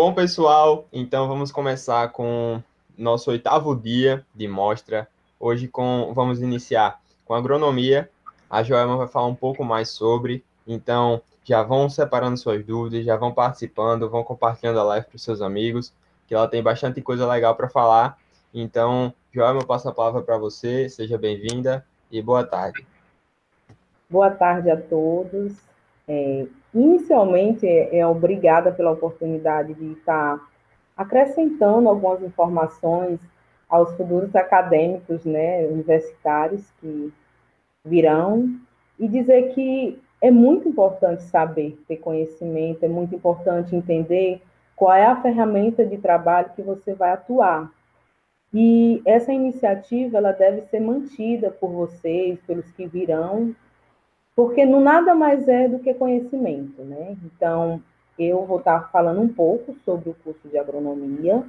Bom, pessoal, então vamos começar com nosso oitavo dia de mostra. Vamos iniciar com agronomia. A Joelma vai falar um pouco mais sobre, então já vão separando suas dúvidas, já vão participando, vão compartilhando a live para os seus amigos, que ela tem bastante coisa legal para falar. Então, Joelma, eu passo a palavra para você, seja bem-vinda e boa tarde. Boa tarde a todos. Inicialmente, obrigada pela oportunidade de estar acrescentando algumas informações aos futuros acadêmicos, né, universitários que virão, e dizer que é muito importante saber, ter conhecimento, é muito importante entender qual é a ferramenta de trabalho que você vai atuar. E essa iniciativa ela deve ser mantida por vocês, pelos que virão, porque não nada mais é do que conhecimento, né? Então, eu vou estar falando um pouco sobre o curso de agronomia.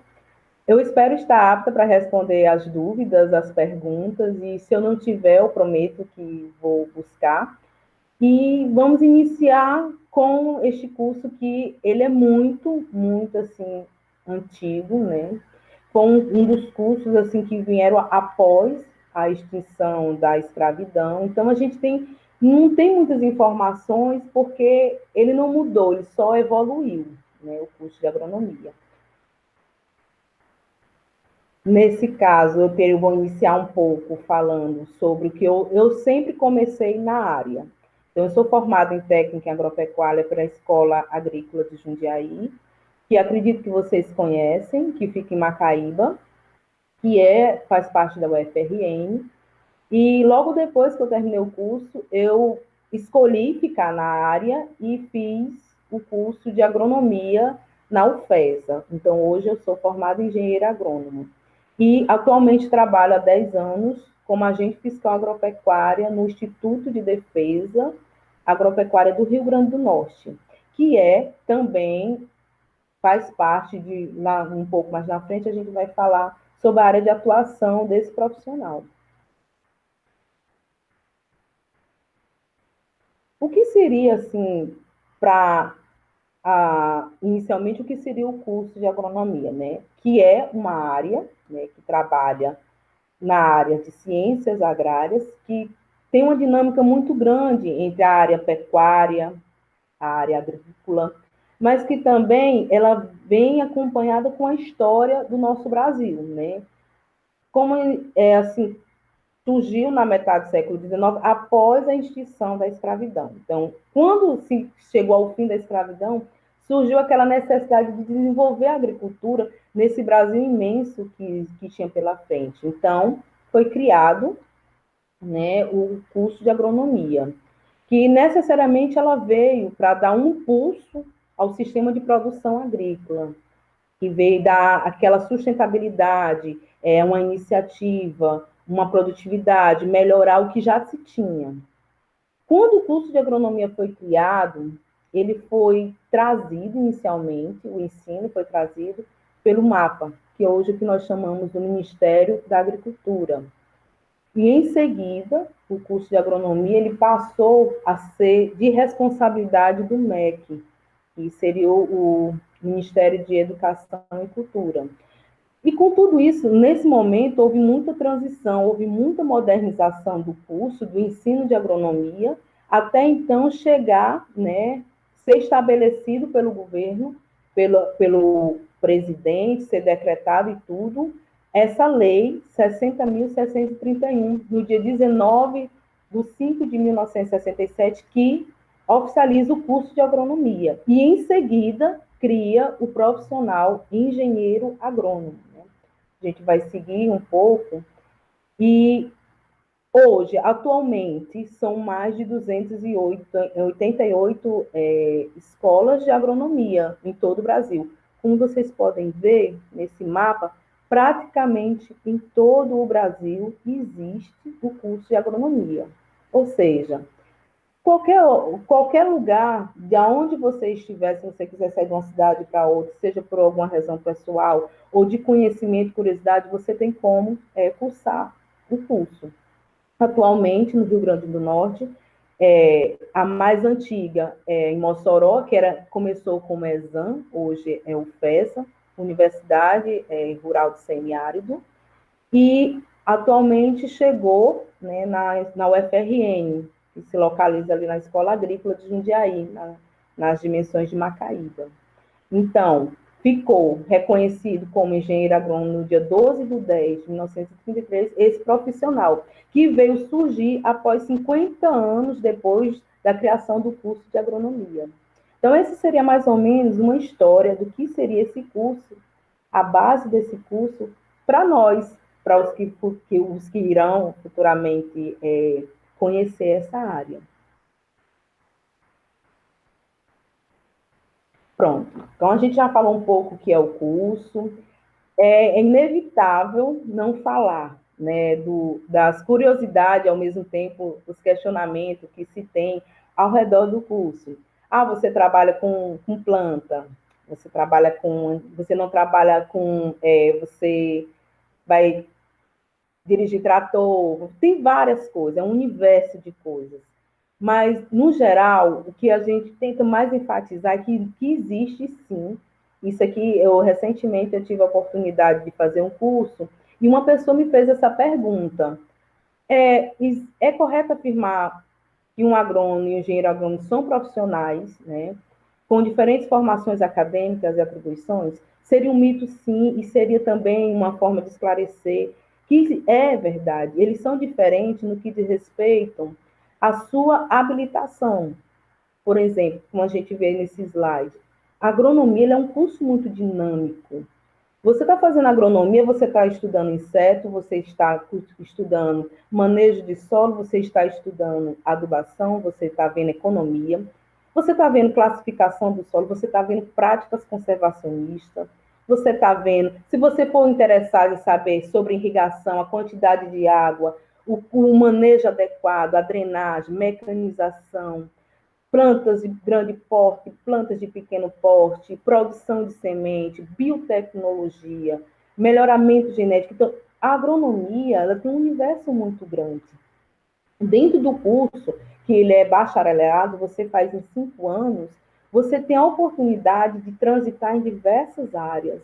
Eu espero estar apta para responder as dúvidas, as perguntas, e se eu não tiver, eu prometo que vou buscar. E vamos iniciar com este curso que ele é muito assim antigo, né? Foi um dos cursos assim que vieram após a extinção da escravidão. Então a gente não tem muitas informações porque ele não mudou, ele só evoluiu, né, o curso de agronomia. Nesse caso, eu vou iniciar um pouco falando sobre o que eu sempre comecei na área. Então, eu sou formada em técnica em agropecuária pela Escola Agrícola de Jundiaí, que acredito que vocês conhecem, que fica em Macaíba, faz parte da UFRN. E logo depois que eu terminei o curso, eu escolhi ficar na área e fiz o curso de agronomia na UFESA. Então, hoje eu sou formada em engenheira agrônoma. E atualmente trabalho há 10 anos como agente fiscal agropecuária no Instituto de Defesa Agropecuária do Rio Grande do Norte, que também faz parte de, um pouco mais na frente, a gente vai falar sobre a área de atuação desse profissional. O que seria, assim, para inicialmente, o que seria o curso de agronomia, né? Que é uma área, né, que trabalha na área de ciências agrárias, que tem uma dinâmica muito grande entre a área pecuária, a área agrícola, mas que também ela vem acompanhada com a história do nosso Brasil, né? Como assim, surgiu na metade do século XIX, após a extinção da escravidão. Então, quando se chegou ao fim da escravidão, surgiu aquela necessidade de desenvolver a agricultura nesse Brasil imenso que tinha pela frente. Então, foi criado, né, o curso de agronomia, que necessariamente ela veio para dar um impulso ao sistema de produção agrícola, que veio dar aquela sustentabilidade, uma iniciativa, uma produtividade, melhorar o que já se tinha. Quando o curso de agronomia foi criado, ele foi trazido inicialmente, o ensino foi trazido pelo MAPA, que hoje é o que nós chamamos do Ministério da Agricultura. E em seguida, o curso de agronomia ele passou a ser de responsabilidade do MEC, que seria o Ministério de Educação e Cultura. E com tudo isso, nesse momento, houve muita transição, houve muita modernização do curso, do ensino de agronomia, até então chegar, né, ser estabelecido pelo governo, pelo presidente, ser decretado e tudo, essa lei 60.631, no dia 19 de 5 de 1967, que oficializa o curso de agronomia. E, em seguida, cria o profissional engenheiro agrônomo. A gente vai seguir um pouco. E hoje, atualmente, são mais de 288 escolas de agronomia em todo o Brasil. Como vocês podem ver nesse mapa, praticamente em todo o Brasil existe o curso de agronomia. Ou seja, qualquer, qualquer lugar, de onde você estiver, se você quiser sair de uma cidade para outra, seja por alguma razão pessoal ou de conhecimento, curiosidade, você tem como cursar o curso. Atualmente, no Rio Grande do Norte, A mais antiga é em Mossoró, que começou como ESAM, hoje é o FESA, Universidade Rural do Semiárido, e atualmente chegou, né, na UFRN, que se localiza ali na Escola Agrícola de Jundiaí, nas dimensões de Macaíba. Então, ficou reconhecido como engenheiro agrônomo no dia 12 de 10 de 1933, esse profissional, que veio surgir após 50 anos depois da criação do curso de agronomia. Então, esse seria mais ou menos uma história do que seria esse curso, a base desse curso, para nós, para os que irão futuramente conhecer essa área. Pronto. Então, a gente já falou um pouco o que é o curso. É inevitável não falar, né, das curiosidades, ao mesmo tempo, os questionamentos que se tem ao redor do curso. Ah, você trabalha com planta, você não trabalha com, você vai dirigir trator, tem várias coisas, é um universo de coisas. Mas, no geral, o que a gente tenta mais enfatizar é que existe sim. Isso aqui, recentemente eu tive a oportunidade de fazer um curso e uma pessoa me fez essa pergunta. É correto afirmar que um agrônomo e um engenheiro agrônomo são profissionais, né, com diferentes formações acadêmicas e atribuições? Seria um mito, sim, e seria também uma forma de esclarecer que é verdade. Eles são diferentes no que diz respeito à sua habilitação. Por exemplo, como a gente vê nesse slide, a agronomia é um curso muito dinâmico. Você está fazendo agronomia, você está estudando inseto, você está estudando manejo de solo, você está estudando adubação, você está vendo economia, você está vendo classificação do solo, você está vendo práticas conservacionistas, você está vendo, se você for interessado em saber sobre irrigação, a quantidade de água, o manejo adequado, a drenagem, mecanização, plantas de grande porte, plantas de pequeno porte, produção de semente, biotecnologia, melhoramento genético. Então, a agronomia ela tem um universo muito grande. Dentro do curso, que ele é bacharelado, você faz em 5 anos, você tem a oportunidade de transitar em diversas áreas.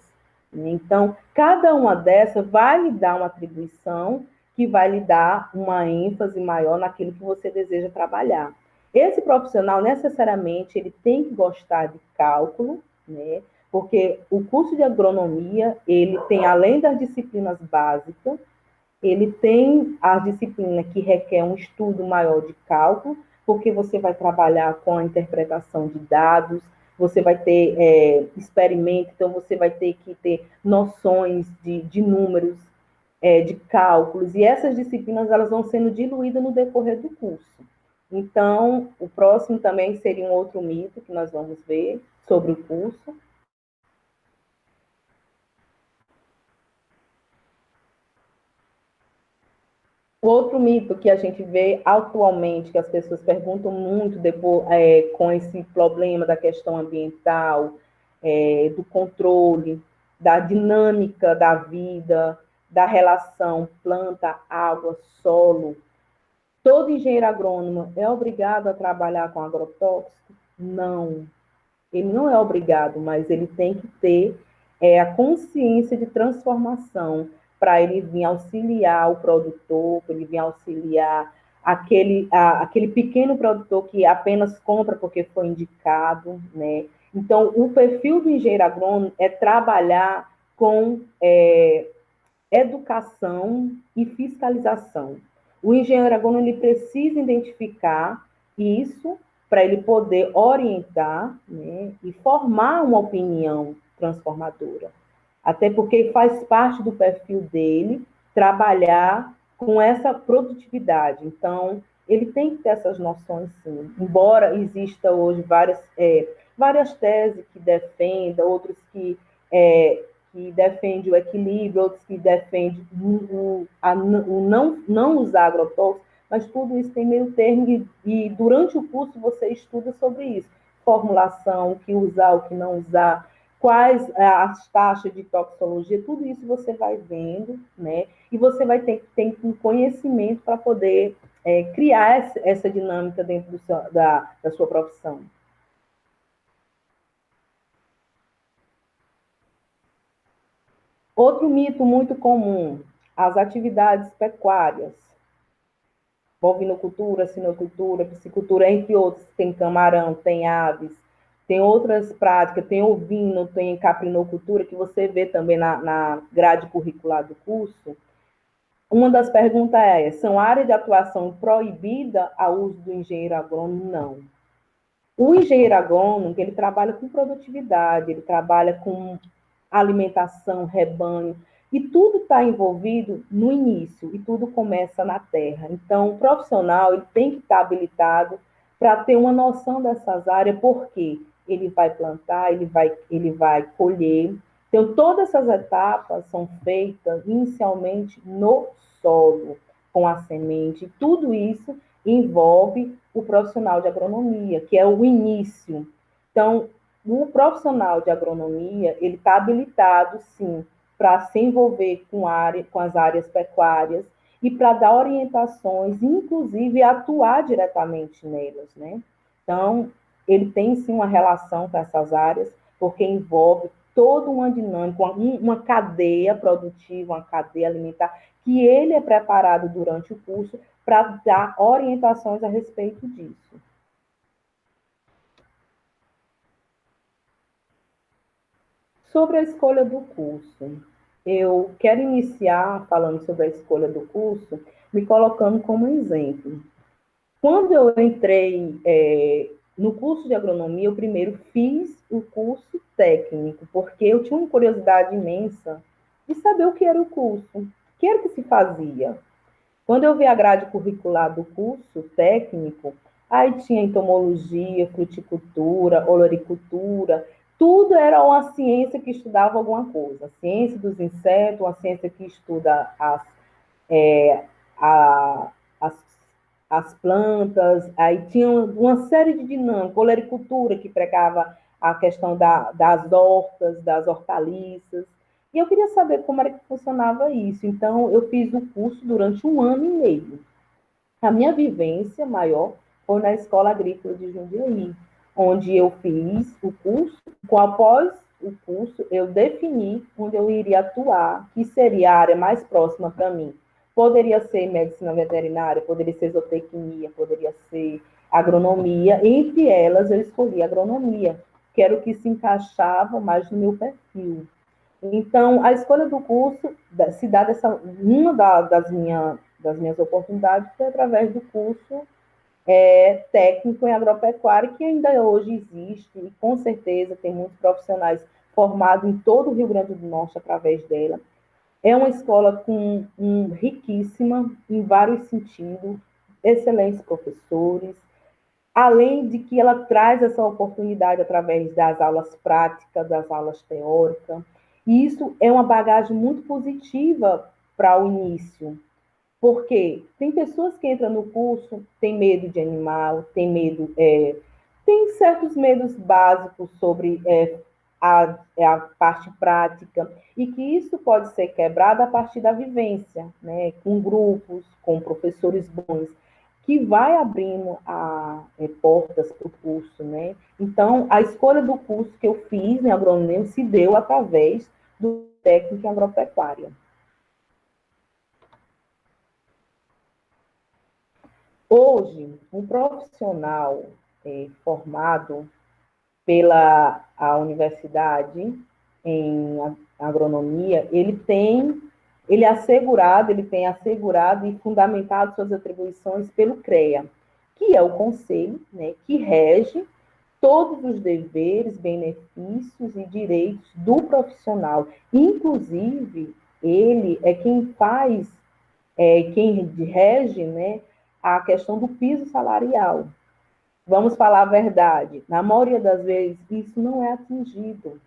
Então, cada uma dessas vai lhe dar uma atribuição que vai lhe dar uma ênfase maior naquilo que você deseja trabalhar. Esse profissional, necessariamente, ele tem que gostar de cálculo, né? Porque o curso de agronomia, ele tem, além das disciplinas básicas, ele tem a disciplina que requer um estudo maior de cálculo, porque você vai trabalhar com a interpretação de dados, você vai ter experimento, então você vai ter que ter noções de números, de cálculos, e essas disciplinas elas vão sendo diluídas no decorrer do curso. Então, o próximo também seria um outro mito que nós vamos ver sobre o curso. O outro mito que a gente vê atualmente, que as pessoas perguntam muito depois, com esse problema da questão ambiental, do controle, da dinâmica da vida, da relação planta, água, solo. Todo engenheiro agrônomo é obrigado a trabalhar com agrotóxico? Não. Ele não é obrigado, mas ele tem que ter a consciência de transformação para ele vir auxiliar o produtor, para ele vir auxiliar aquele pequeno produtor que apenas compra porque foi indicado, né? Então, o perfil do engenheiro agrônomo é trabalhar com educação e fiscalização. O engenheiro agrônomo ele precisa identificar isso para ele poder orientar, né, e formar uma opinião transformadora. Até porque faz parte do perfil dele trabalhar com essa produtividade. Então, ele tem que ter essas noções, sim. Embora exista hoje várias teses que defendam, outros que defendem o equilíbrio, outros que defendem o não usar agrotóxicos, mas tudo isso tem meio termo e durante o curso você estuda sobre isso. Formulação, o que usar, o que não usar, quais as taxas de toxicologia, tudo isso você vai vendo, né? E você vai ter um conhecimento para poder criar essa dinâmica dentro da sua profissão. Outro mito muito comum, as atividades pecuárias, bovinocultura, sinocultura, piscicultura, entre outros, tem camarão, tem aves, tem outras práticas, tem ovino, tem caprinocultura, que você vê também na grade curricular do curso. Uma das perguntas é, são áreas de atuação proibida ao uso do engenheiro agrônomo? Não. O engenheiro agrônomo, ele trabalha com produtividade, ele trabalha com alimentação, rebanho, e tudo está envolvido no início, e tudo começa na terra. Então, o profissional ele tem que estar habilitado para ter uma noção dessas áreas, porque ele vai plantar, ele vai colher. Então, todas essas etapas são feitas inicialmente no solo, com a semente. Tudo isso envolve o profissional de agronomia, que é o início. Então, o profissional de agronomia, ele está habilitado, sim, para se envolver com as áreas pecuárias e para dar orientações, inclusive atuar diretamente nelas, né? Então, ele tem, sim, uma relação com essas áreas, porque envolve toda uma dinâmica, uma cadeia produtiva, uma cadeia alimentar, que ele é preparado durante o curso para dar orientações a respeito disso. Sobre a escolha do curso, eu quero iniciar falando sobre a escolha do curso, me colocando como exemplo. Quando eu entrei no curso de agronomia, eu primeiro fiz o curso técnico, porque eu tinha uma curiosidade imensa de saber o que era o curso, o que era que se fazia. Quando eu vi a grade curricular do curso técnico, aí tinha entomologia, fruticultura, oloricultura, tudo era uma ciência que estudava alguma coisa. A ciência dos insetos, uma ciência que estuda é, a, as, as plantas, aí tinha uma série de dinâmicas, olericultura, que pregava a questão das hortas, das hortaliças, e eu queria saber como era que funcionava isso. Então, eu fiz o curso durante 1 ano e meio. A minha vivência maior foi na Escola Agrícola de Jundiaí, onde eu fiz o curso. Após o curso, eu defini onde eu iria atuar, que seria a área mais próxima para mim. Poderia ser medicina veterinária, poderia ser zootecnia, poderia ser agronomia. Entre elas, eu escolhi agronomia, que era o que se encaixava mais no meu perfil. Então, a escolha do curso se dá uma das minhas oportunidades foi através do curso técnico em agropecuária, que ainda hoje existe, e com certeza tem muitos profissionais formados em todo o Rio Grande do Norte através dela. É uma escola riquíssima em vários sentidos, excelentes professores, além de que ela traz essa oportunidade através das aulas práticas, das aulas teóricas, e isso é uma bagagem muito positiva para o início, porque tem pessoas que entram no curso, tem medo de animal, tem certos medos básicos sobre a parte prática, e que isso pode ser quebrado a partir da vivência, né, com grupos, com professores bons, que vai abrindo portas para o curso, né? Então, a escolha do curso que eu fiz em agronomia se deu através do técnico em agropecuária. Hoje, um profissional formado pela a universidade em agronomia, ele tem assegurado e fundamentado suas atribuições pelo CREA, que é o conselho, né, que rege todos os deveres, benefícios e direitos do profissional. Inclusive, ele é quem quem rege, né, a questão do piso salarial. Vamos falar a verdade, na maioria das vezes isso não é atingido.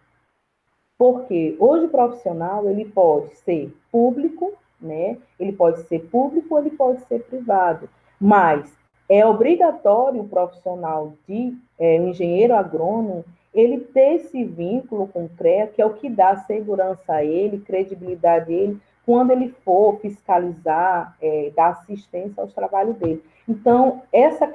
Porque hoje o profissional ele pode ser público, né? Ele pode ser público ou ele pode ser privado, mas é obrigatório o profissional o engenheiro agrônomo, ele ter esse vínculo com o CREA, que é o que dá segurança a ele, credibilidade a ele, quando ele for fiscalizar, dar assistência aos trabalhos dele. Então, essa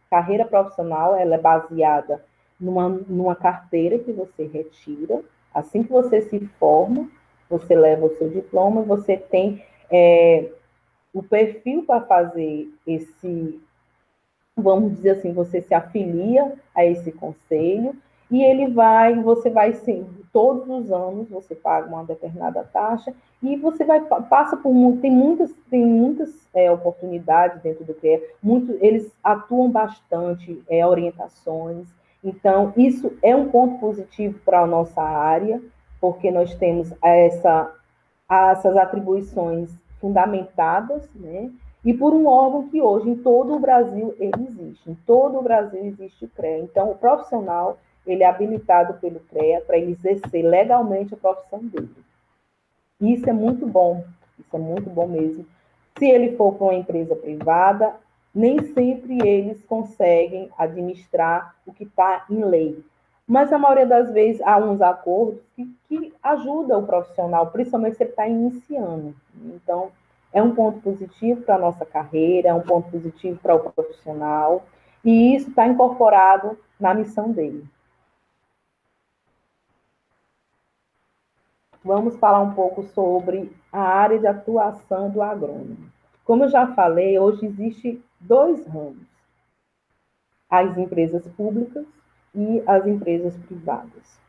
carreira profissional, ela é baseada numa carteira que você retira, assim que você se forma, você leva o seu diploma, você tem o perfil para fazer esse, vamos dizer assim, você se afilia a esse conselho e você vai sim, todos os anos você paga uma determinada taxa e você passa por tem muitas oportunidades dentro do CREA, eles atuam bastante, orientações, então isso é um ponto positivo para a nossa área, porque nós temos essas atribuições fundamentadas, né? E por um órgão que hoje em todo o Brasil ele existe. Em todo o Brasil existe o CREA. Então, o profissional ele é habilitado pelo CREA para ele exercer legalmente a profissão dele. Isso é muito bom. Isso é muito bom mesmo. Se ele for para uma empresa privada, nem sempre eles conseguem administrar o que está em lei. Mas, na maioria das vezes, há uns acordos que ajudam o profissional, principalmente se ele está iniciando. Então, é um ponto positivo para a nossa carreira, é um ponto positivo para o profissional, e isso está incorporado na missão dele. Vamos falar um pouco sobre a área de atuação do agrônomo. Como eu já falei, hoje existe 2 ramos: as empresas públicas e as empresas privadas.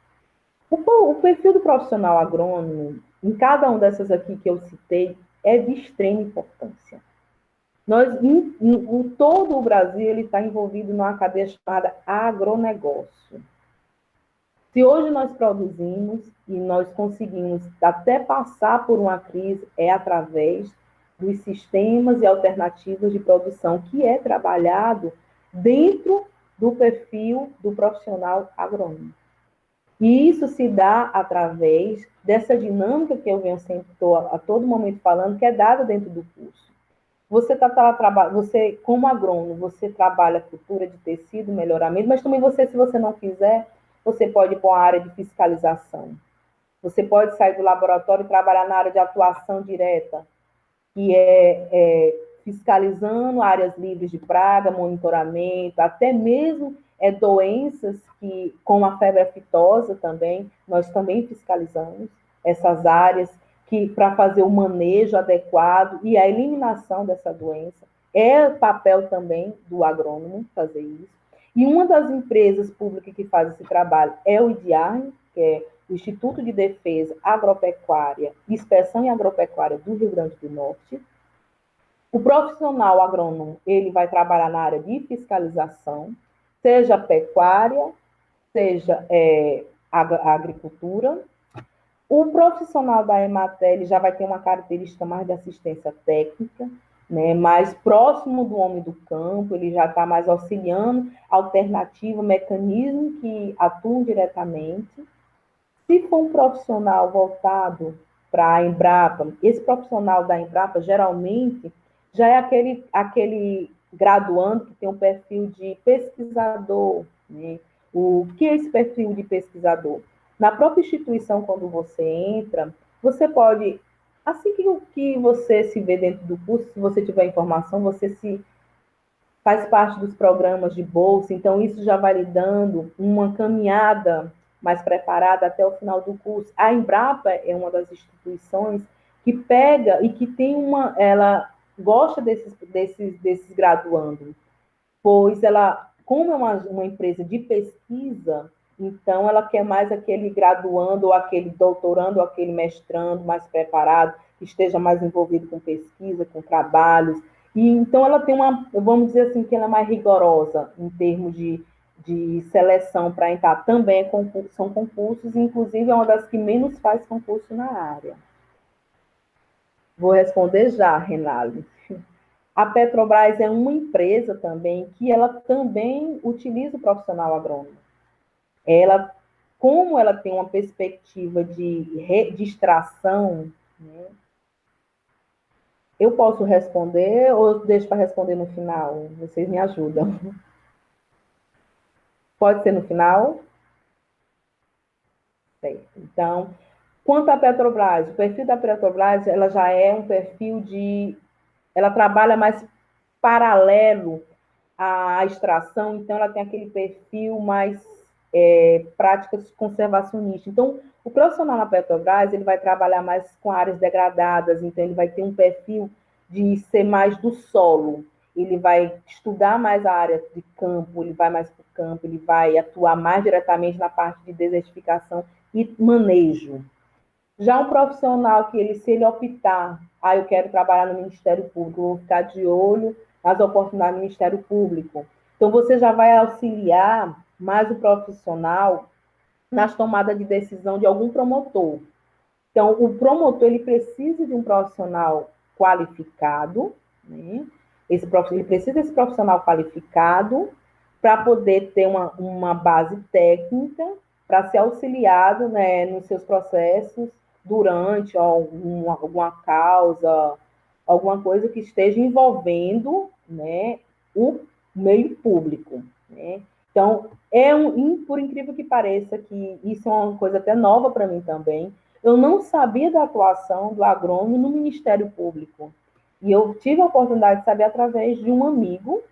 O perfil do profissional agrônomo, em cada uma dessas aqui que eu citei, é de extrema importância. Todo o Brasil ele está envolvido numa cadeia chamada agronegócio. Se hoje nós produzimos e nós conseguimos até passar por uma crise, é através dos sistemas e alternativas de produção que é trabalhado dentro do perfil do profissional agrônomo. E isso se dá através dessa dinâmica que eu venho sempre a todo momento falando, que é dada dentro do curso. Você, como agrônomo, você trabalha cultura de tecido, melhoramento, mas também se você não quiser, você pode ir para a área de fiscalização. Você pode sair do laboratório e trabalhar na área de atuação direta, que é fiscalizando áreas livres de praga, monitoramento, até mesmo doenças como a febre aftosa também, nós também fiscalizamos essas áreas para fazer o manejo adequado e a eliminação dessa doença. É papel também do agrônomo fazer isso. E uma das empresas públicas que faz esse trabalho é o IDIARN, que é o Instituto de Defesa Agropecuária, Inspeção e Agropecuária do Rio Grande do Norte. O profissional agrônomo, ele vai trabalhar na área de fiscalização, seja pecuária, seja agricultura. O profissional da Emater, ele já vai ter uma característica mais de assistência técnica, né, mais próximo do homem do campo, ele já está mais auxiliando alternativa, mecanismos que atuam diretamente. Se for um profissional voltado para a Embrapa, esse profissional da Embrapa, geralmente, já é aquele graduando que tem um perfil de pesquisador, né? O que é esse perfil de pesquisador? Na própria instituição, quando você entra, você pode, assim que você se vê dentro do curso, se você tiver informação, você se faz parte dos programas de bolsa, então isso já vai lhe dando uma caminhada mais preparada até o final do curso. A Embrapa é uma das instituições que pega e que ela gosta desses graduandos, pois ela, como é uma empresa de pesquisa, então ela quer mais aquele graduando, ou aquele doutorando, ou aquele mestrando mais preparado, que esteja mais envolvido com pesquisa, com trabalhos. E então ela tem vamos dizer assim, que ela é mais rigorosa em termos de seleção para entrar. Também são concursos, inclusive é uma das que menos faz concurso na área. Vou responder já, Renale. A Petrobras é uma empresa também que ela também utiliza o profissional agrônomo. Como ela tem uma perspectiva de extração, né, eu posso responder ou deixo para responder no final? Vocês me ajudam. Pode ser no final? Certo. Então, Quanto à Petrobras, o perfil da Petrobras, ela já é um perfil ela trabalha mais paralelo à extração, então ela tem aquele perfil mais práticas conservacionistas. Então, o profissional na Petrobras, ele vai trabalhar mais com áreas degradadas, então ele vai ter um perfil de ser mais do solo, ele vai estudar mais a área de campo, ele vai mais para o campo, ele vai atuar mais diretamente na parte de desertificação e manejo. Já um profissional que ele, se ele optar, eu quero trabalhar no Ministério Público, vou ficar de olho nas oportunidades do Ministério Público. Então, você já vai auxiliar mais o profissional nas tomadas de decisão de algum promotor. Então, o promotor, ele precisa de um profissional qualificado, né? Ele precisa desse profissional qualificado para poder ter uma base técnica para ser auxiliado, né, nos seus processos durante alguma causa, alguma coisa que esteja envolvendo, né, o meio público, né? Então, por incrível que pareça, que isso é uma coisa até nova para mim também, eu não sabia da atuação do agrônomo no Ministério Público. E eu tive a oportunidade de saber através de um amigo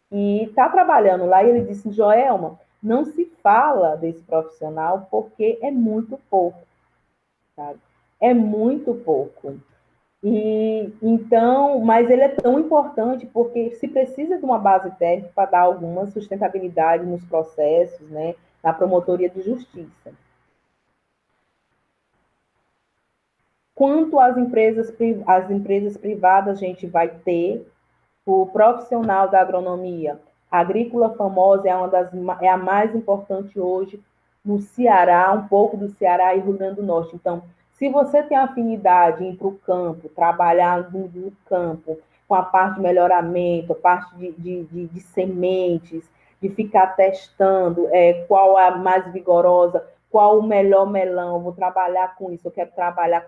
que está trabalhando lá, e ele disse, Joelma, não se fala desse profissional porque é muito pouco, sabe? É muito pouco. E então, mas ele é tão importante porque se precisa de uma base técnica para dar alguma sustentabilidade nos processos, né, na promotoria de justiça. Quanto às empresas privadas, a gente vai ter o profissional da agronomia. A Agrícola Famosa é a mais importante hoje no Ceará, um pouco do Ceará e Rio Grande do Norte. Então, se você tem afinidade em ir para o campo, trabalhar no campo, com a parte de melhoramento, a parte de sementes, de ficar testando qual é a mais vigorosa, qual o melhor melão, vou trabalhar com isso, eu quero trabalhar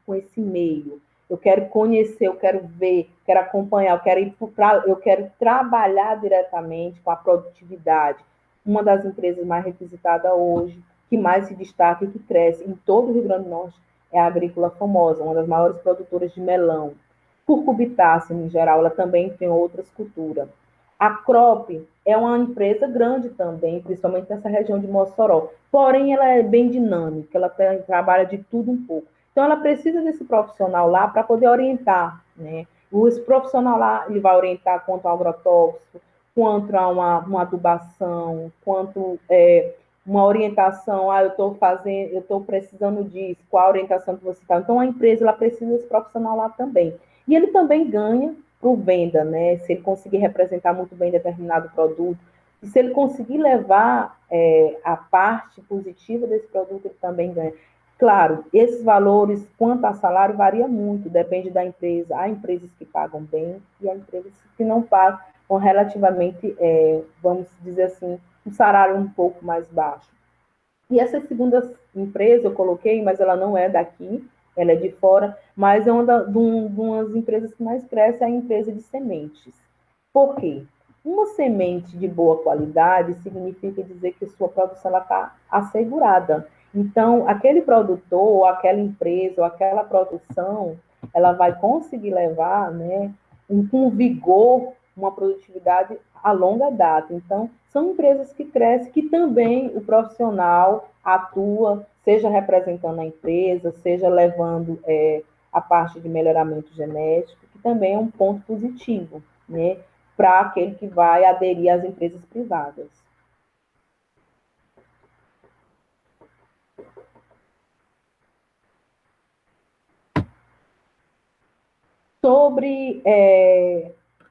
com esse meio. Eu quero conhecer, eu quero ver, quero acompanhar, eu quero trabalhar diretamente com a produtividade. Uma das empresas mais requisitadas hoje, que mais se destaca e que cresce em todo o Rio Grande do Norte, é a Agrícola Famosa, uma das maiores produtoras de melão. Curcubitácea, em geral, ela também tem outras culturas. A Crop é uma empresa grande também, principalmente nessa região de Mossoró. Porém, ela é bem dinâmica, ela trabalha de tudo um pouco. Então, ela precisa desse profissional lá para poder orientar, né? Esse profissional lá, ele vai orientar quanto ao agrotóxico, quanto a uma adubação, quanto uma orientação, eu estou precisando disso, qual a orientação que você está. Então, a empresa, ela precisa desse profissional lá também. E ele também ganha por venda, né? Se ele conseguir representar muito bem determinado produto, e se ele conseguir levar a parte positiva desse produto, ele também ganha. Claro, esses valores, quanto a salário, varia muito, depende da empresa. Há empresas que pagam bem e há empresas que não pagam com relativamente, vamos dizer assim, um salário um pouco mais baixo. E essa segunda empresa eu coloquei, mas ela não é daqui, ela é de fora, mas é de umas empresas que mais cresce, é a empresa de sementes. Por quê? Uma semente de boa qualidade significa dizer que sua produção está assegurada. Então, aquele produtor, ou aquela empresa, ou aquela produção, ela vai conseguir levar, né, com vigor, uma produtividade a longa data. Então, são empresas que crescem, que também o profissional atua, seja representando a empresa, seja levando a parte de melhoramento genético, que também é um ponto positivo, né, para aquele que vai aderir às empresas privadas. Sobre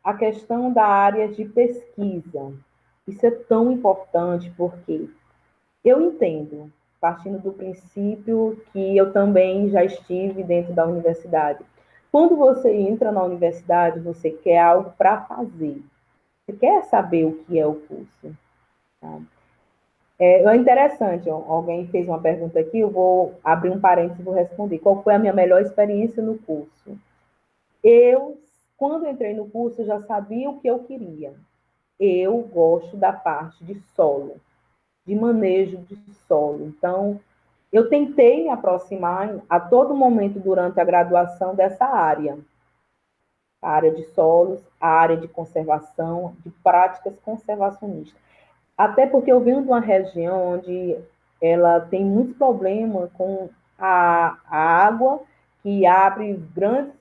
a questão da área de pesquisa, isso é tão importante porque eu entendo, partindo do princípio que eu também já estive dentro da universidade. Quando você entra na universidade, você quer algo para fazer. Você quer saber o que é o curso. Tá? É interessante, alguém fez uma pergunta aqui, eu vou abrir um parênteses e vou responder. Qual foi a minha melhor experiência no curso? Eu, quando entrei no curso, eu já sabia o que eu queria. Eu gosto da parte de solo, de manejo de solo. Então, eu tentei me aproximar a todo momento durante a graduação dessa área, a área de solos, a área de conservação, de práticas conservacionistas. Até porque eu venho de uma região onde ela tem muito problema com a água, que abre grandes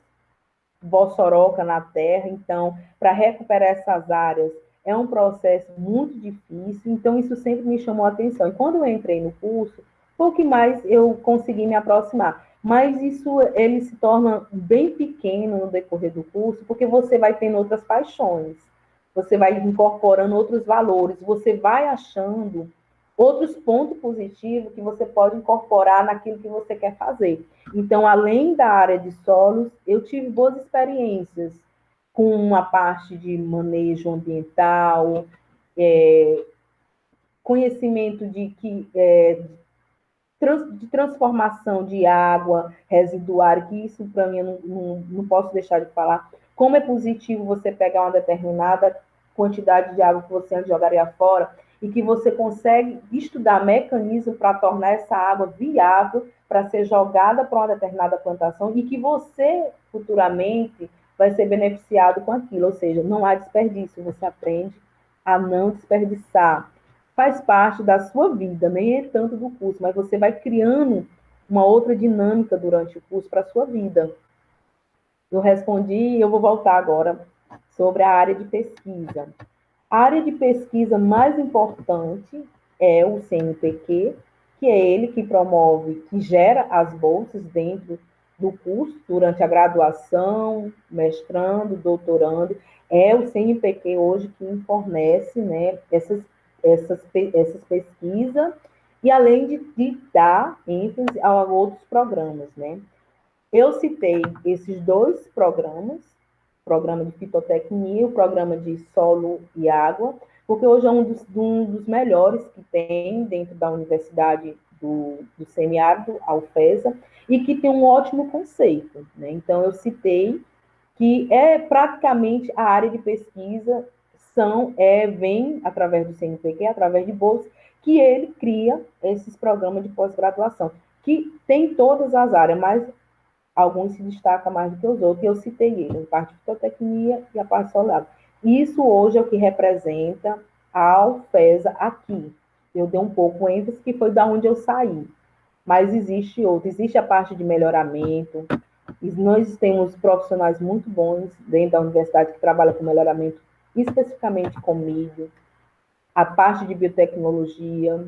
bossoroca na terra. Então, para recuperar essas áreas é um processo muito difícil. Então, isso sempre me chamou a atenção. E quando eu entrei no curso, pouco mais eu consegui me aproximar. Mas isso ele se torna bem pequeno no decorrer do curso, porque você vai tendo outras paixões, você vai incorporando outros valores, você vai achando outros pontos positivos que você pode incorporar naquilo que você quer fazer. Então, além da área de solos, eu tive boas experiências com uma parte de manejo ambiental, é, conhecimento de transformação de água residuária, que isso para mim eu não posso deixar de falar. Como é positivo você pegar uma determinada quantidade de água que você antes jogaria fora e que você consegue estudar mecanismo para tornar essa água viável para ser jogada para uma determinada plantação e que você futuramente vai ser beneficiado com aquilo, ou seja, não há desperdício, você aprende a não desperdiçar, faz parte da sua vida, nem é tanto do curso, mas você vai criando uma outra dinâmica durante o curso para a sua vida. Eu respondi e eu vou voltar agora sobre a área de pesquisa. A área de pesquisa mais importante é o CNPq, que é ele que promove, que gera as bolsas dentro do curso, durante a graduação, mestrando, doutorando. É o CNPq hoje que fornece, né, essas pesquisas, e além de dar ênfase a outros programas, né? Eu citei esses dois programas, o programa de fitotecnia, o programa de solo e água, porque hoje é um dos melhores que tem dentro da Universidade do Semiárido, a UFESA, e que tem um ótimo conceito, né? Então, eu citei que é praticamente a área de pesquisa vem através do CNPq, através de bolsas, que ele cria esses programas de pós-graduação, que tem todas as áreas, mas alguns se destacam mais do que os outros, e eu citei ele, a parte de fitotecnia e a parte solar. Isso hoje é o que representa a UFESA aqui. Eu dei um pouco ênfase, que foi da onde eu saí. Mas existe outro, existe a parte de melhoramento, e nós temos profissionais muito bons dentro da universidade que trabalham com melhoramento, especificamente com milho, a parte de biotecnologia.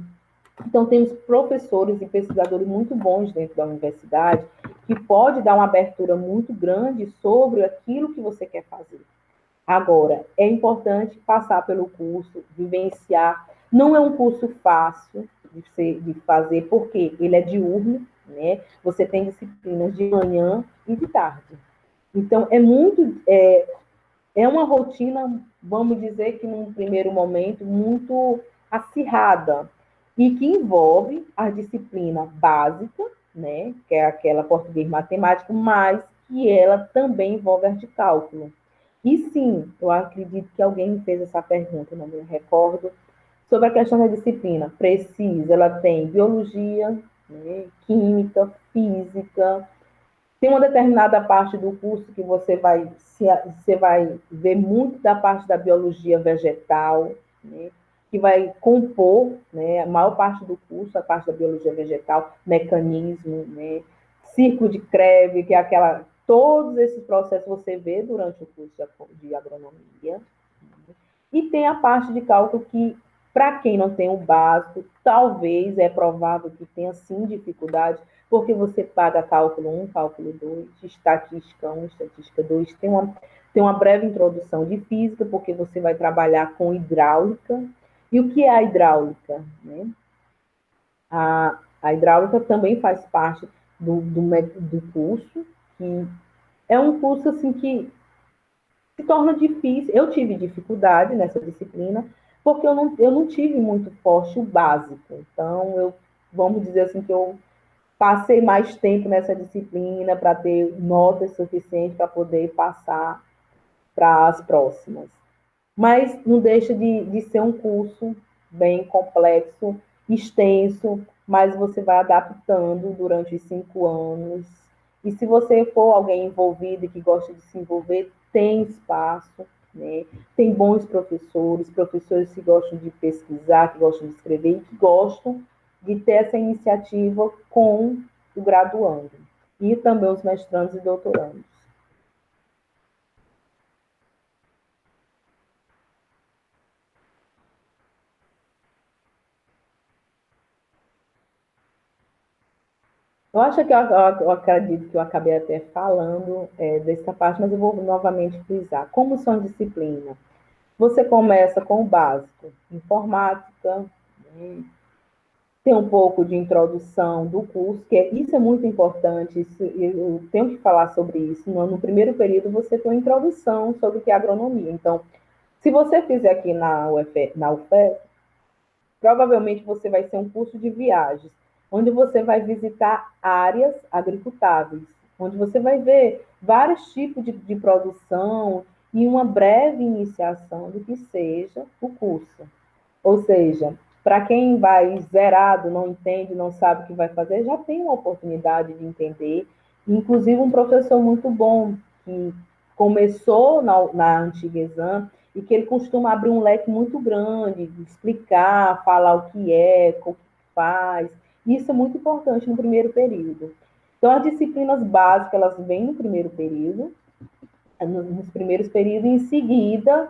Então, temos professores e pesquisadores muito bons dentro da universidade, que pode dar uma abertura muito grande sobre aquilo que você quer fazer. Agora, é importante passar pelo curso, vivenciar. Não é um curso fácil de fazer, porque ele é diurno, né? Você tem disciplinas de manhã e de tarde. Então, é uma rotina, vamos dizer que num primeiro momento, muito acirrada, e que envolve a disciplina básica, né, que é aquela português matemática, mas que ela também envolve arte de cálculo. E sim, eu acredito que alguém me fez essa pergunta, não me recordo, sobre a questão da disciplina. Precisa, ela tem biologia, né, química, física, tem uma determinada parte do curso que você vai ver muito da parte da biologia vegetal, né, que vai compor, né, a maior parte do curso, a parte da biologia vegetal, mecanismo, né, círculo de Krebs, que é aquela. Todos esses processos você vê durante o curso de agronomia. E tem a parte de cálculo que, para quem não tem o básico, talvez é provável que tenha sim dificuldade, porque você paga cálculo 1, cálculo 2, estatística 1, estatística 2, tem uma breve introdução de física, porque você vai trabalhar com hidráulica. E o que é a hidráulica? Né? A hidráulica também faz parte do curso, que é um curso assim que se torna difícil. Eu tive dificuldade nessa disciplina, porque eu não tive muito forte o básico. Então, vamos dizer assim, que eu passei mais tempo nessa disciplina para ter notas suficientes para poder passar para as próximas. Mas não deixa de ser um curso bem complexo, extenso, mas você vai adaptando durante os 5 anos. E se você for alguém envolvido e que gosta de se envolver, tem espaço, né? Tem bons professores, professores que gostam de pesquisar, que gostam de escrever e que gostam de ter essa iniciativa com o graduando. E também os mestrandos e doutorandos. Eu acho que eu acredito que eu acabei até falando dessa parte, mas eu vou novamente frisar. Como são disciplinas? Você começa com o básico, informática, né? Tem um pouco de introdução do curso, isso é muito importante, eu tenho que falar sobre isso. No primeiro período, você tem uma introdução sobre o que é agronomia. Então, se você fizer aqui na UFE, provavelmente você vai ser um curso de viagens, onde você vai visitar áreas agricultáveis, onde você vai ver vários tipos de produção e uma breve iniciação do que seja o curso. Ou seja, para quem vai zerado, não entende, não sabe o que vai fazer, já tem uma oportunidade de entender. Inclusive, um professor muito bom, que começou na antiga exame, e que ele costuma abrir um leque muito grande, explicar, falar o que é, o que faz. Isso é muito importante no primeiro período. Então, as disciplinas básicas, elas vêm no primeiro período, nos primeiros períodos, e em seguida,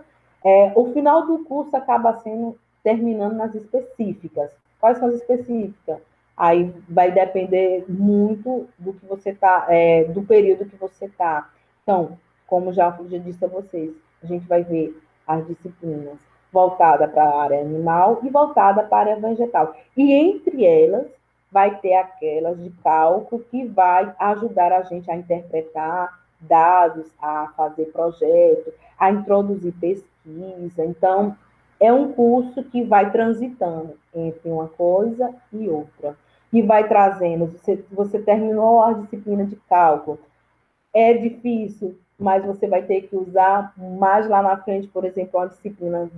o final do curso acaba sendo terminando nas específicas. Quais são as específicas? Aí vai depender muito do que você tá, do período que você está. Então, como já disse a vocês, a gente vai ver as disciplinas voltada para a área animal e voltada para a área vegetal. E entre elas, vai ter aquelas de cálculo que vai ajudar a gente a interpretar dados, a fazer projeto, a introduzir pesquisa. Então, é um curso que vai transitando entre uma coisa e outra. E vai trazendo, você terminou a disciplina de cálculo, é difícil, mas você vai ter que usar mais lá na frente, por exemplo, uma disciplina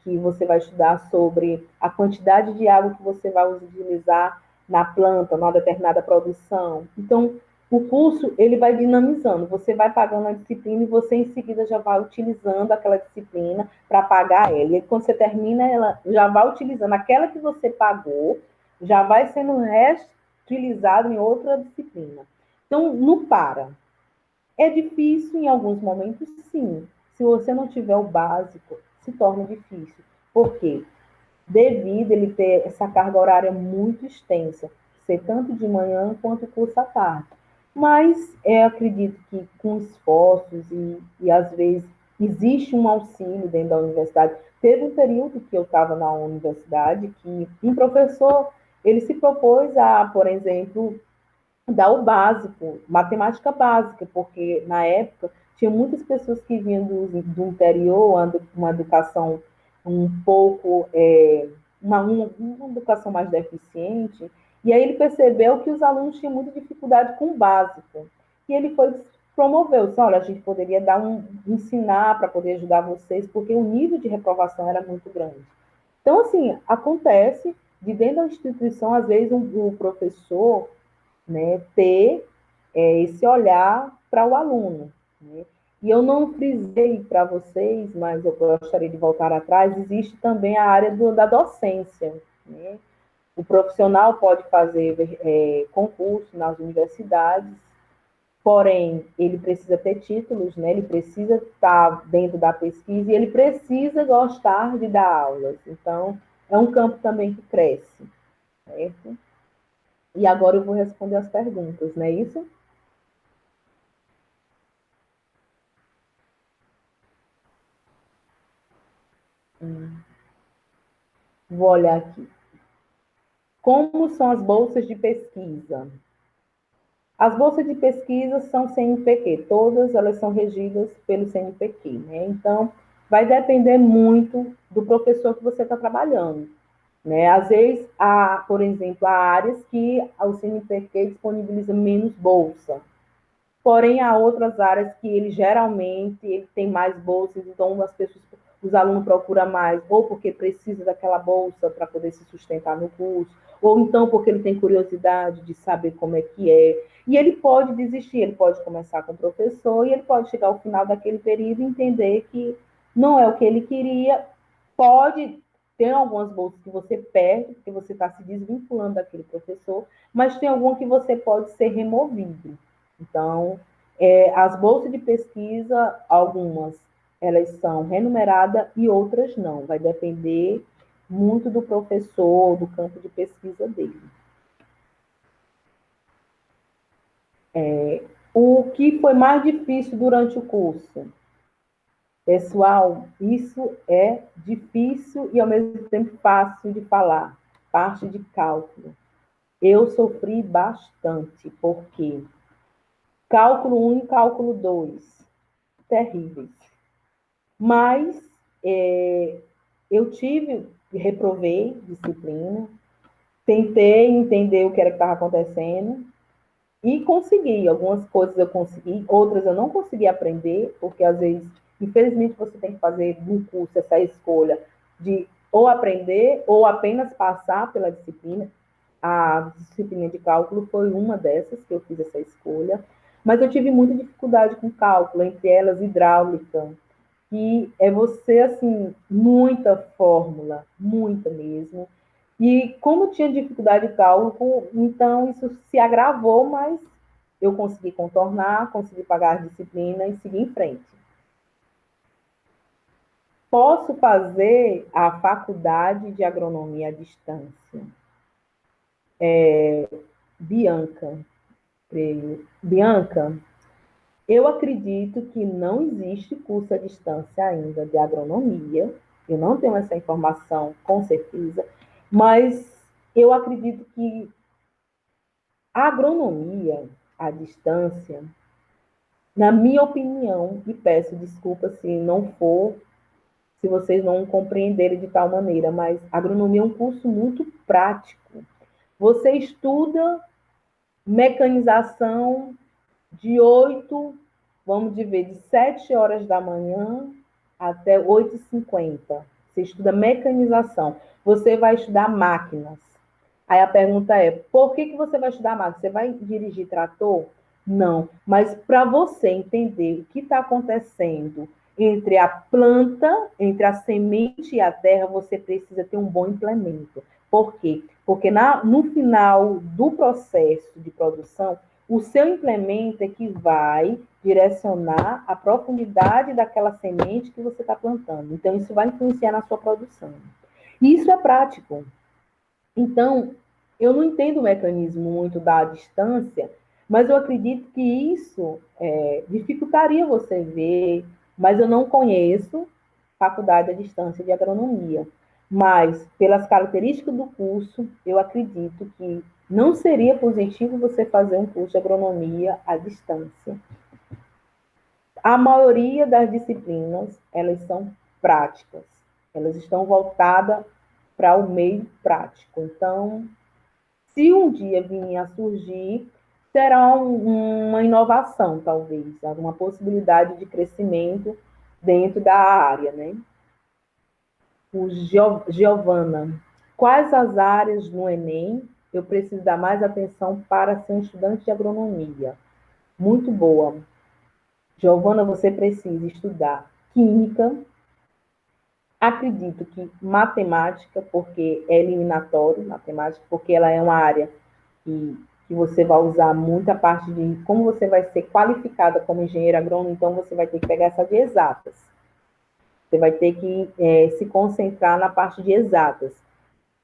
que você vai estudar sobre a quantidade de água que você vai utilizar na planta, numa determinada produção. Então, o curso, ele vai dinamizando, você vai pagando a disciplina e você em seguida já vai utilizando aquela disciplina para pagar ela. E quando você termina, ela já vai utilizando aquela que você pagou, já vai sendo reutilizado em outra disciplina. Então, não para. É difícil em alguns momentos, sim. Se você não tiver o básico, se torna difícil. Por quê? Devido ele ter essa carga horária muito extensa, ser tanto de manhã quanto curso à tarde. Mas eu acredito que com esforços e às vezes existe um auxílio dentro da universidade. Teve um período que eu estava na universidade que um professor ele se propôs a, por exemplo, dar o básico, matemática básica, porque na época tinha muitas pessoas que vinham do interior, uma educação um pouco, uma educação mais deficiente, e aí ele percebeu que os alunos tinham muita dificuldade com o básico. E ele foi promoveu, disse, olha, a gente poderia ensinar para poder ajudar vocês, porque o nível de reprovação era muito grande. Então, assim, acontece de dentro da instituição, às vezes, o professor, né, ter esse olhar para o aluno. Né? E eu não frisei para vocês, mas eu gostaria de voltar atrás, existe também a área da docência. Né? O profissional pode fazer concurso nas universidades, porém, ele precisa ter títulos, né? Ele precisa estar dentro da pesquisa e ele precisa gostar de dar aulas. Então, é um campo também que cresce. Certo? E agora eu vou responder as perguntas, não é isso? Vou olhar aqui. Como são as bolsas de pesquisa? As bolsas de pesquisa são CNPq, todas elas são regidas pelo CNPq, né? Então, vai depender muito do professor que você está trabalhando. Né? Às vezes, por exemplo, há áreas que o CNPq disponibiliza menos bolsa, porém, há outras áreas que ele geralmente ele tem mais bolsas, então as pessoas, os alunos procuram mais, ou porque precisa daquela bolsa para poder se sustentar no curso, ou então porque ele tem curiosidade de saber como é que é. E ele pode desistir, ele pode começar com o professor e ele pode chegar ao final daquele período e entender que não é o que ele queria. Pode ter algumas bolsas que você perde, porque você está se desvinculando daquele professor, mas tem alguma que você pode ser removido. Então, as bolsas de pesquisa, algumas, elas são remuneradas e outras não. Vai depender muito do professor, do campo de pesquisa dele. O que foi mais difícil durante o curso? Pessoal, isso é difícil e ao mesmo tempo fácil de falar. Parte de cálculo. Eu sofri bastante, porque cálculo 1 e cálculo 2, terríveis. Mas eu reprovei disciplina, tentei entender o que era que estava acontecendo e consegui. Algumas coisas eu consegui, outras eu não consegui aprender, porque às vezes, infelizmente, você tem que fazer no curso essa escolha de ou aprender ou apenas passar pela disciplina. A disciplina de cálculo foi uma dessas que eu fiz essa escolha, mas eu tive muita dificuldade com cálculo, entre elas hidráulica, que é você, assim, muita fórmula, muita mesmo. E como tinha dificuldade de cálculo, então isso se agravou, mas eu consegui contornar, consegui pagar a disciplina e seguir em frente. Posso fazer a faculdade de agronomia à distância. Bianca, Bianca, eu acredito que não existe curso à distância ainda de agronomia. Eu não tenho essa informação com certeza, mas eu acredito que a agronomia à distância, na minha opinião, e peço desculpa se não for, se vocês não compreenderem de tal maneira, mas a agronomia é um curso muito prático. Você estuda mecanização de 8, vamos dizer, de 7 horas da manhã até 8h50. Você estuda mecanização. Você vai estudar máquinas. Aí a pergunta é, por que você vai estudar máquinas? Você vai dirigir trator? Não. Mas para você entender o que está acontecendo entre a planta, entre a semente e a terra, você precisa ter um bom implemento. Por quê? Porque no final do processo de produção, o seu implemento é que vai direcionar a profundidade daquela semente que você está plantando. Então, isso vai influenciar na sua produção. E isso é prático. Então, eu não entendo o mecanismo muito da distância, mas eu acredito que isso dificultaria você ver, mas eu não conheço faculdade à distância de agronomia. Mas, pelas características do curso, eu acredito que não seria positivo você fazer um curso de agronomia à distância. A maioria das disciplinas, elas são práticas. Elas estão voltadas para o meio prático. Então, se um dia vir a surgir, será uma inovação, talvez, uma possibilidade de crescimento dentro da área, né? Giovana, quais as áreas no Enem eu preciso dar mais atenção para ser um estudante de agronomia? Muito boa. Giovana, você precisa estudar química, acredito que matemática, porque é eliminatório, matemática, porque ela é uma área que você vai usar muita parte de como você vai ser qualificada como engenheiro agrônomo, então você vai ter que pegar essa de exatas. Você vai ter que se concentrar na parte de exatas.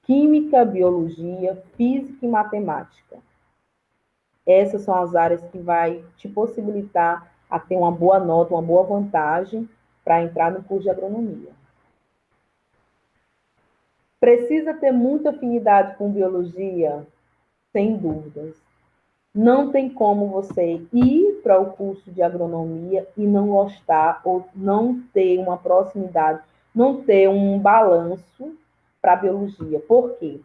Química, biologia, física e matemática. Essas são as áreas que vai te possibilitar a ter uma boa nota, uma boa vantagem para entrar no curso de agronomia. Precisa ter muita afinidade com biologia? Sem dúvidas. Não tem como você ir para o curso de agronomia e não gostar ou não ter uma proximidade, não ter um balanço para a biologia. Por quê?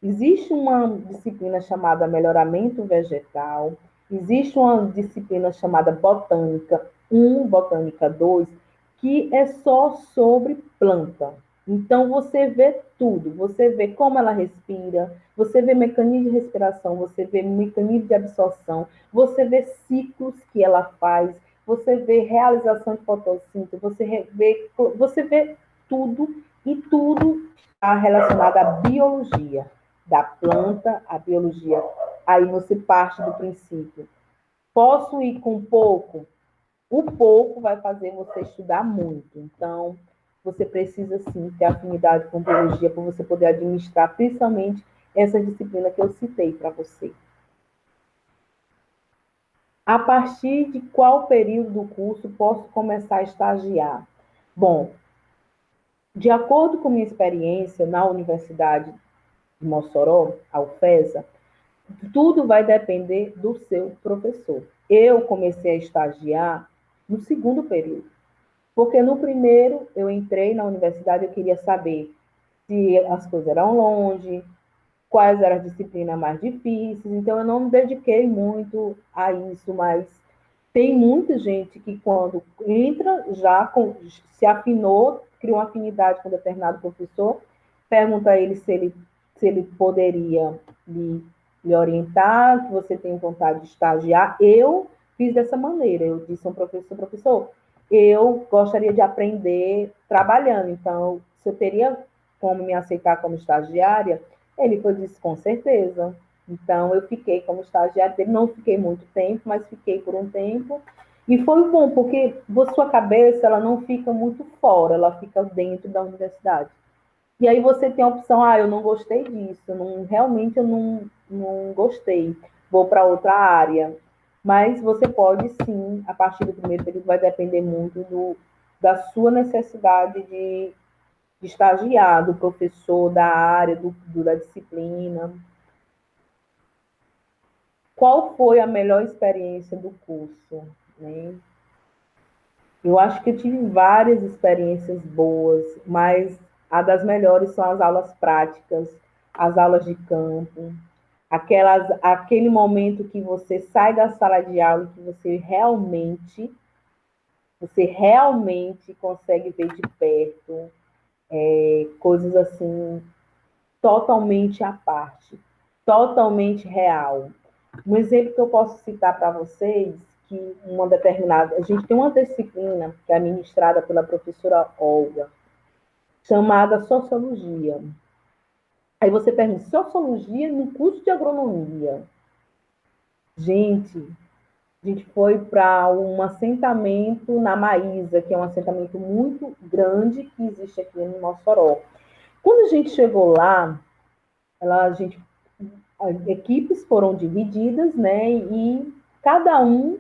Existe uma disciplina chamada melhoramento vegetal, existe uma disciplina chamada botânica 1, botânica 2, que é só sobre planta. Então, você vê tudo, você vê como ela respira, você vê mecanismo de respiração, você vê mecanismo de absorção, você vê ciclos que ela faz, você vê realização de fotossíntese, você vê tudo, e tudo está relacionado à biologia da planta, à biologia. Aí você parte do princípio, posso ir com pouco? O pouco vai fazer você estudar muito. Então, você precisa sim ter afinidade com biologia para você poder administrar, principalmente essa disciplina que eu citei para você. A partir de qual período do curso posso começar a estagiar? Bom, de acordo com minha experiência na Universidade de Mossoró, a UFESA, tudo vai depender do seu professor. Eu comecei a estagiar no segundo período. Porque no primeiro eu entrei na universidade, eu queria saber se as coisas eram longe, quais eram as disciplinas mais difíceis, então eu não me dediquei muito a isso, mas tem muita gente que quando entra se afinou, criou uma afinidade com determinado professor, pergunta a ele se ele poderia lhe orientar, que você tem vontade de estagiar. Eu fiz dessa maneira, eu disse ao professor, eu gostaria de aprender trabalhando, então, se eu teria como me aceitar como estagiária, ele disse, com certeza. Então, eu fiquei como estagiária dele, não fiquei muito tempo, mas fiquei por um tempo. E foi bom, porque sua cabeça ela não fica muito fora, ela fica dentro da universidade. E aí você tem a opção, eu não gostei disso, realmente eu não gostei, vou para outra área. Mas você pode sim, a partir do primeiro período, vai depender muito da sua necessidade de estagiar, do professor, da área, da disciplina. Qual foi a melhor experiência do curso? Né? Eu acho que eu tive várias experiências boas, mas a das melhores são as aulas práticas, as aulas de campo, aquele momento que você sai da sala de aula e que você realmente consegue ver de perto coisas assim totalmente à parte, totalmente real. Um exemplo que eu posso citar para vocês, que a gente tem uma disciplina que é ministrada pela professora Olga, chamada Sociologia. Aí você pergunta, Sociologia no curso de Agronomia? Gente, a gente foi para um assentamento na Maísa, que é um assentamento muito grande que existe aqui no Mossoró. Quando a gente chegou lá, as equipes foram divididas, né? E cada um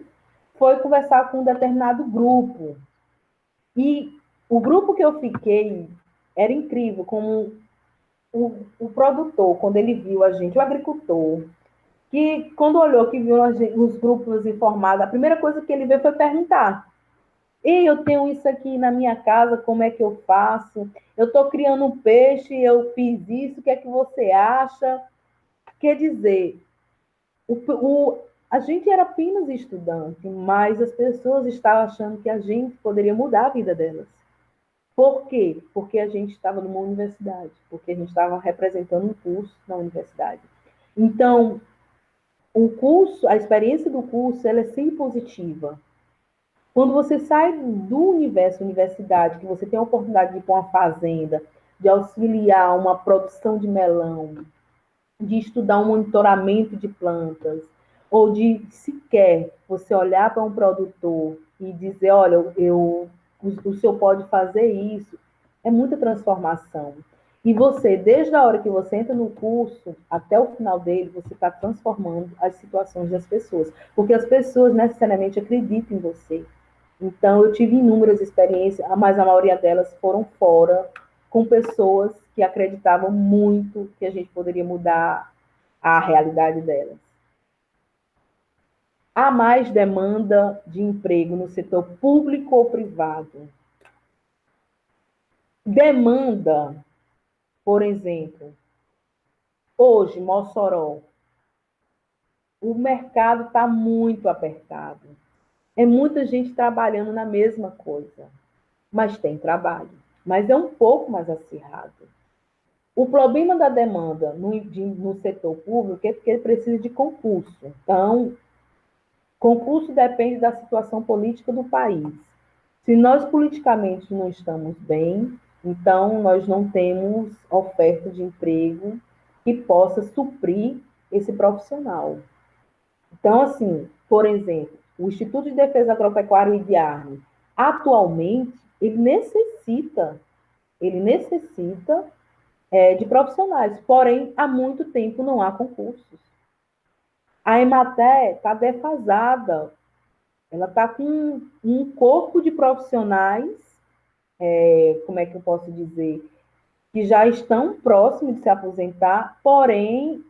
foi conversar com um determinado grupo. E o grupo que eu fiquei era incrível, como o produtor, quando ele viu a gente, o agricultor, que quando olhou que viu os grupos informados, a primeira coisa que ele veio foi perguntar: e eu tenho isso aqui na minha casa, como é que eu faço? Eu estou criando um peixe, eu fiz isso, o que é que você acha? Quer dizer, a gente era apenas estudante, mas as pessoas estavam achando que a gente poderia mudar a vida delas. Por quê? Porque a gente estava numa universidade, porque a gente estava representando um curso na universidade. Então, a experiência do curso, ela é sempre positiva. Quando você sai do universo universidade, que você tem a oportunidade de ir para uma fazenda, de auxiliar uma produção de melão, de estudar um monitoramento de plantas, ou de sequer você olhar para um produtor e dizer, olha, o senhor pode fazer isso, é muita transformação. E você, desde a hora que você entra no curso até o final dele, você está transformando as situações das pessoas, porque as pessoas necessariamente acreditam em você. Então, eu tive inúmeras experiências, mas a maioria delas foram fora, com pessoas que acreditavam muito que a gente poderia mudar a realidade delas. Há mais demanda de emprego no setor público ou privado? Demanda, por exemplo, hoje, Mossoró, o mercado está muito apertado. É muita gente trabalhando na mesma coisa. mas tem trabalho. Mas é um pouco mais acirrado. O problema da demanda no setor público é porque ele precisa de concurso. Então, concurso depende da situação política do país. Se nós politicamente não estamos bem, então nós não temos oferta de emprego que possa suprir esse profissional. Então, assim, por exemplo, o Instituto de Defesa Agropecuária e de Armas, atualmente, ele necessita de profissionais, porém, há muito tempo não há concursos. A Emater está defasada, ela está com um corpo de profissionais, como é que eu posso dizer, que já estão próximos de se aposentar, porém,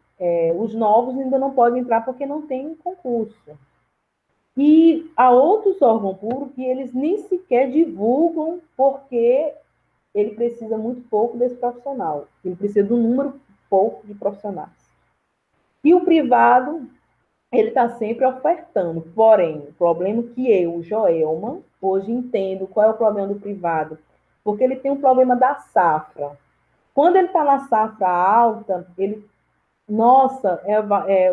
os novos ainda não podem entrar porque não tem concurso. E há outros órgãos públicos que eles nem sequer divulgam porque ele precisa muito pouco desse profissional. Ele precisa de um número pouco de profissionais. E o privado, ele está sempre ofertando. Porém, o problema que eu, Joelma, hoje entendo qual é o problema do privado. Porque ele tem um problema da safra. Quando ele está na safra alta, nossa,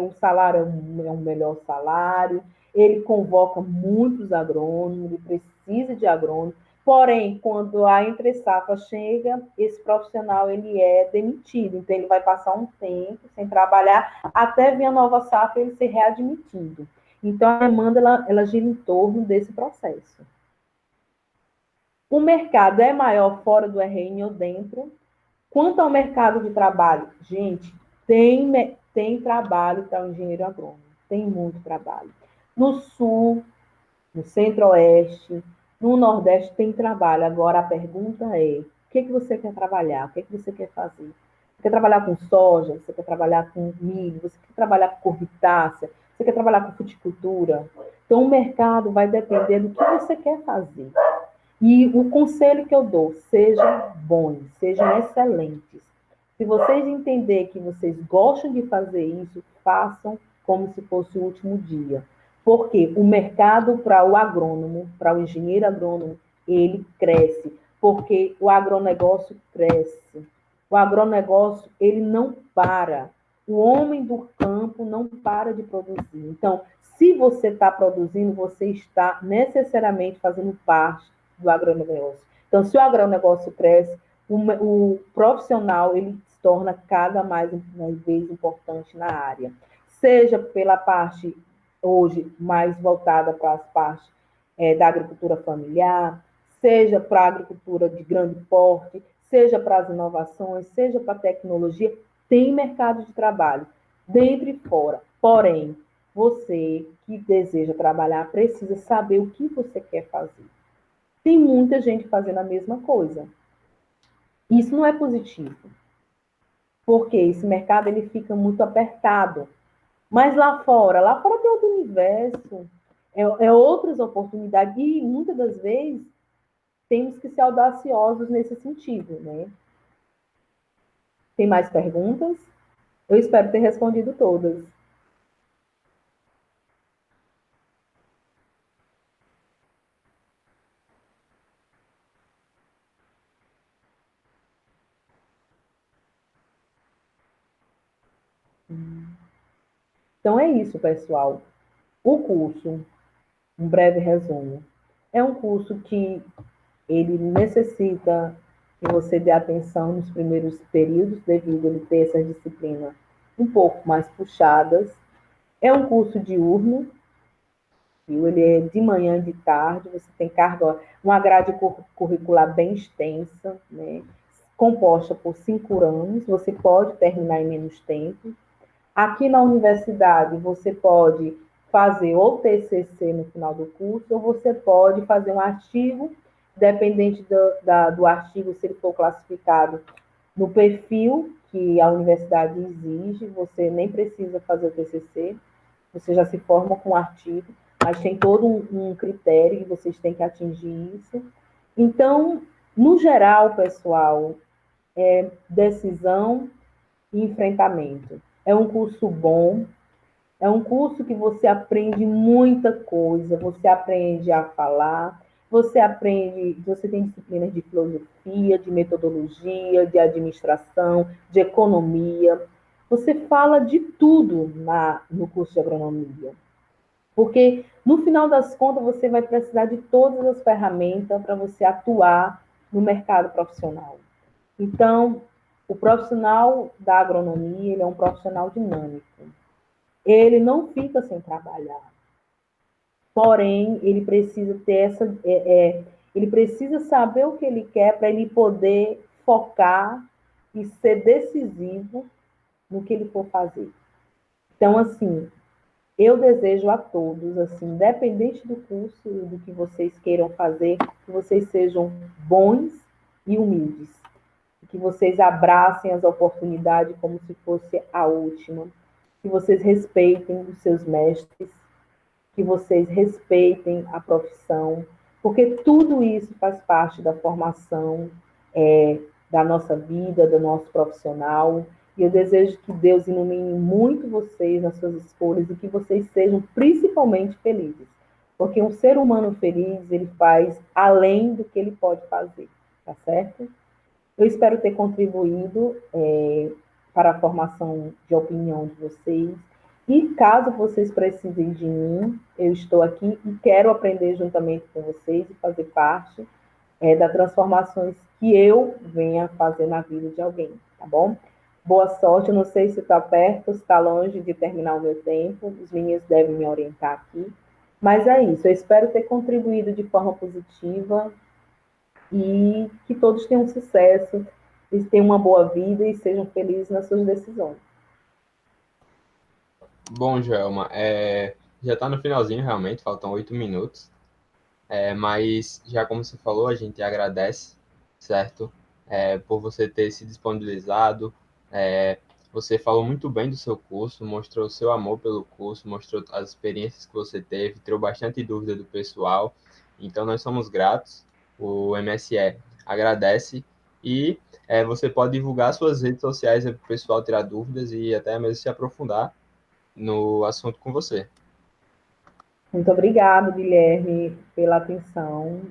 o salário é um melhor salário, ele convoca muitos agrônomos, ele precisa de agrônomos, porém, quando a entre-safra chega, esse profissional ele é demitido, então ele vai passar um tempo sem trabalhar, até vir a nova safra ele ser readmitido. Então, a demanda ela gira em torno desse processo. O mercado é maior fora do RN ou dentro. Quanto ao mercado de trabalho, gente, tem trabalho para o engenheiro agrônomo, tem muito trabalho. No sul, no centro-oeste, no nordeste tem trabalho. Agora a pergunta é: o que você quer trabalhar? O que você quer fazer? Você quer trabalhar com soja? Você quer trabalhar com milho? Você quer trabalhar com corbitácea? Você quer trabalhar com fruticultura? Então o mercado vai depender do que você quer fazer. E o conselho que eu dou, sejam bons, sejam excelentes. Se vocês entenderem que vocês gostam de fazer isso, façam como se fosse o último dia. Porque o mercado para o agrônomo, para o engenheiro agrônomo, ele cresce. Porque o agronegócio cresce. O agronegócio, ele não para. O homem do campo não para de produzir. Então, se você está produzindo, você está necessariamente fazendo parte do agronegócio. Então, se o agronegócio cresce, o profissional ele se torna cada vez importante na área. Seja pela parte, hoje, mais voltada para as partes da agricultura familiar, seja para a agricultura de grande porte, seja para as inovações, seja para a tecnologia, tem mercado de trabalho, dentro e fora. Porém, você que deseja trabalhar precisa saber o que você quer fazer. Tem muita gente fazendo a mesma coisa. Isso não é positivo, porque esse mercado ele fica muito apertado. Mas lá fora tem outro universo, outras oportunidades, e muitas das vezes temos que ser audaciosos nesse sentido, né? Tem mais perguntas? Eu espero ter respondido todas. Então é isso, pessoal. O curso, um breve resumo, é um curso que ele necessita que você dê atenção nos primeiros períodos, devido a ele ter essas disciplinas um pouco mais puxadas. É um curso diurno, viu? Ele é de manhã e de tarde, você tem uma grade curricular bem extensa, né? Composta por 5 anos, você pode terminar em menos tempo. Aqui na universidade, você pode fazer ou TCC no final do curso, ou você pode fazer um artigo, dependente do artigo, se ele for classificado no perfil que a universidade exige, você nem precisa fazer o TCC, você já se forma com o artigo, mas tem todo um critério que vocês têm que atingir isso. Então, no geral, pessoal, decisão e enfrentamento. É um curso bom, é um curso que você aprende muita coisa, você aprende a falar, Você aprende, você tem disciplinas de filosofia, de metodologia, de administração, de economia. Você fala de tudo no curso de agronomia. Porque, no final das contas, você vai precisar de todas as ferramentas para você atuar no mercado profissional. Então, o profissional da agronomia, ele é um profissional dinâmico. Ele não fica sem trabalhar. Porém, ele precisa ter ele precisa saber o que ele quer para ele poder focar e ser decisivo no que ele for fazer. Então, assim, eu desejo a todos, assim, independente do curso e do que vocês queiram fazer, que vocês sejam bons e humildes. Que vocês abracem as oportunidades como se fosse a última. Que vocês respeitem os seus mestres, que vocês respeitem a profissão, porque tudo isso faz parte da formação da nossa vida, do nosso profissional. E eu desejo que Deus ilumine muito vocês nas suas escolhas e que vocês sejam principalmente felizes. Porque um ser humano feliz, ele faz além do que ele pode fazer, tá certo? Eu espero ter contribuído para a formação de opinião de vocês. E caso vocês precisem de mim, eu estou aqui e quero aprender juntamente com vocês e fazer parte das transformações que eu venha fazer na vida de alguém, tá bom? Boa sorte, eu não sei se está perto, se está longe de terminar o meu tempo, os meninos devem me orientar aqui, mas é isso, eu espero ter contribuído de forma positiva e que todos tenham sucesso, eles tenham uma boa vida e sejam felizes nas suas decisões. Bom, Joelma, já está no finalzinho, realmente, faltam 8 minutos. Mas, já como você falou, a gente agradece, certo? Por você ter se disponibilizado. Você falou muito bem do seu curso, mostrou o seu amor pelo curso, mostrou as experiências que você teve, tirou bastante dúvida do pessoal. Então, nós somos gratos. O MSE agradece. E você pode divulgar suas redes sociais para o pessoal tirar dúvidas e até mesmo se aprofundar no assunto com você. Muito obrigado, Guilherme, pela atenção.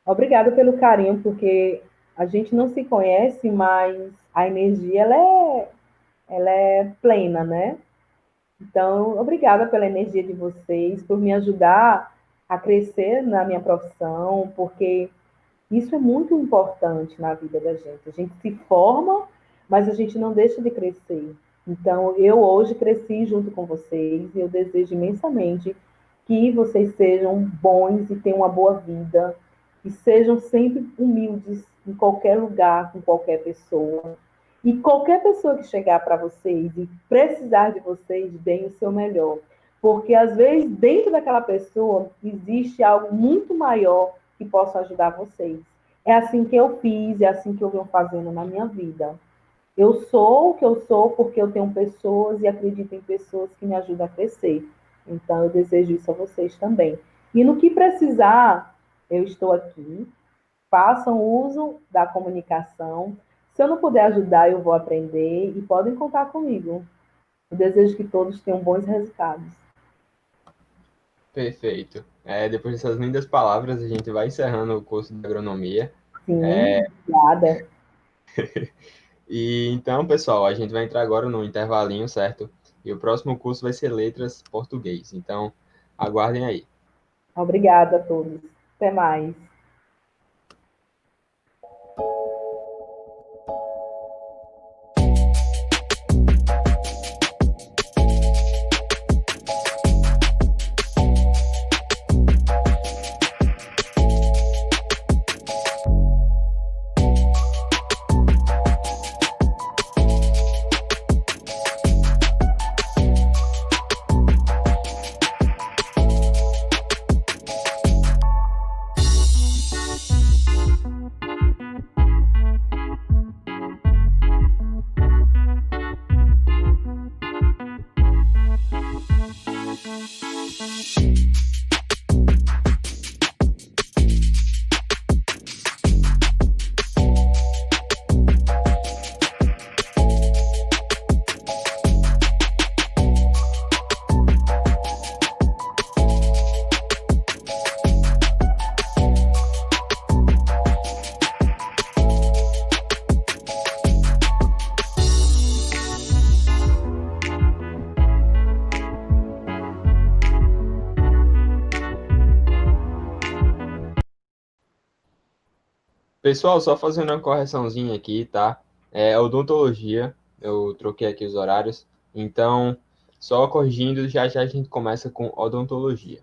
Obrigada pelo carinho, porque a gente não se conhece, mas a energia ela é plena, né? Então, obrigada pela energia de vocês, por me ajudar a crescer na minha profissão, porque isso é muito importante na vida da gente. A gente se forma, mas a gente não deixa de crescer. Então, eu hoje cresci junto com vocês e eu desejo imensamente que vocês sejam bons e tenham uma boa vida e sejam sempre humildes em qualquer lugar, com qualquer pessoa. E qualquer pessoa que chegar para vocês e precisar de vocês, deem o seu melhor. Porque, às vezes, dentro daquela pessoa, existe algo muito maior que possa ajudar vocês. É assim que eu fiz, é assim que eu venho fazendo na minha vida. Eu sou o que eu sou porque eu tenho pessoas e acredito em pessoas que me ajudam a crescer. Então, eu desejo isso a vocês também. E no que precisar, eu estou aqui. Façam uso da comunicação. Se eu não puder ajudar, eu vou aprender e podem contar comigo. Eu desejo que todos tenham bons resultados. Perfeito. Depois dessas lindas palavras, a gente vai encerrando o curso de agronomia. Sim, obrigada. E então, pessoal, a gente vai entrar agora no intervalinho, certo? E o próximo curso vai ser Letras Português. Então, aguardem aí. Obrigada a todos. Até mais. Pessoal, só fazendo uma correçãozinha aqui, tá? É odontologia, eu troquei aqui os horários. Então, só corrigindo, já já a gente começa com odontologia.